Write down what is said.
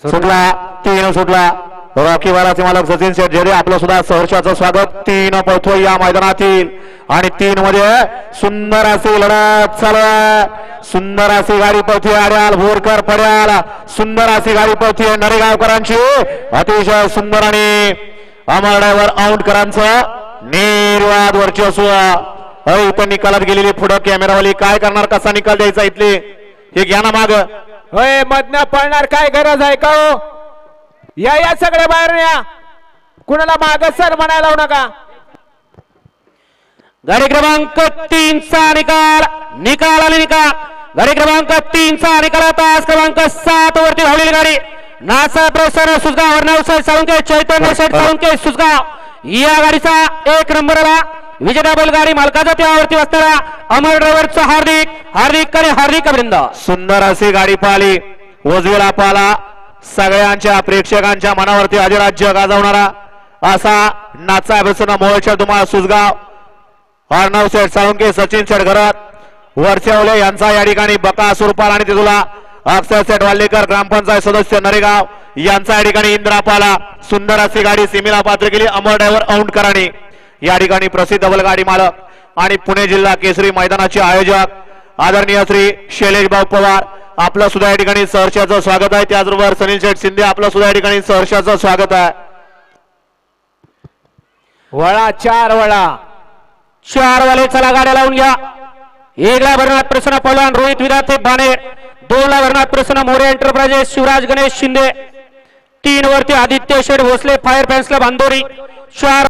सुटला 3 सुटला रॉकी वालाचे मालक सचिन शेठ जेडे आपलं सुद्धा सहर्षाचं स्वागत 3 पळतोय या मैदानातील आणि 3 मध्ये सुंदर अशी लढत चालू आहे सुंदर अशी गाडी पळतोय आर्याल भोरकर पड्याल सुंदर अशी गाडी पळतोय नरेगावकरांची अतिशय सुंदर आणि अमर ड्रायव्हर औंधकरांचं निर्वाद वर्चस्व इथं निकालात गेलेली पुढे कॅमेरावाली काय करणार कसा निकाल द्यायचा इथले हे घ्या ना माग होय मधनं पळणार काय गरज आहे का हो या सगळे बाहेर या कुणाला माग सर म्हणायला लावू नका गाडी क्रमांक 3 चा निकाल आले निकाल गाडी क्रमांक 3 चा निकाल तास क्रमांक 7 वरती धावलेली गाडी नासा प्रोफेसर सुसगाव हरनावसाहेब साळुंके चैतन्य शेठ साळुंके सुसगाव या गाडीचा 1 नंबरला विजेता बैलगाडी मालकाचा त्यावरती असणारा अमर ड्रायव्हरचा हार्दिक अभिनंदन सुंदर अशी गाडी पाहिली उजवीला पाला सगळ्यांच्या प्रेक्षकांच्या मनावरती अधिराज्य गाजवणारा असा नाचा बसून मोळच्या तुम्हाला सुसगाव अर्णव शेठ साळुंके सचिन शेठ घरात वरचेवले यांचा या ठिकाणी बकासूर पाल आणि तिथुला अक्षय शेठ वाल्लेकर ग्रामपंचायत सदस्य नरेगाव यांचा या ठिकाणी इंद्रापाला सुंदर अशी गाडी सीमेला पात्र केली अमर ड्रायव्हर औंधकरांनी या ठिकाणी प्रसिद्ध बैलगाडी मालक आणि पुणे जिल्हा केसरी मैदानाचे आयोजक आदरणीय श्री शैलेश भाऊ पवार आपलं सुद्धा या ठिकाणी सहर्षाचं स्वागत आहे त्याचबरोबर सनील शेठ शिंदे आपलं सुद्धा या ठिकाणी सहर्षाचं स्वागत आहे वळा 4 वाले चला गाड्या लावून घ्या 1 ला भरनाथ प्रसन्न पहलवान रोहित विधाते बाणे 2 ला भरनाथ प्रसन्न मोरे एंटरप्राइजेस शिवराज गणेश शिंदे 3 वरती आदित्य शेठ भोसले फायर फॅन्सला बांदोरी 4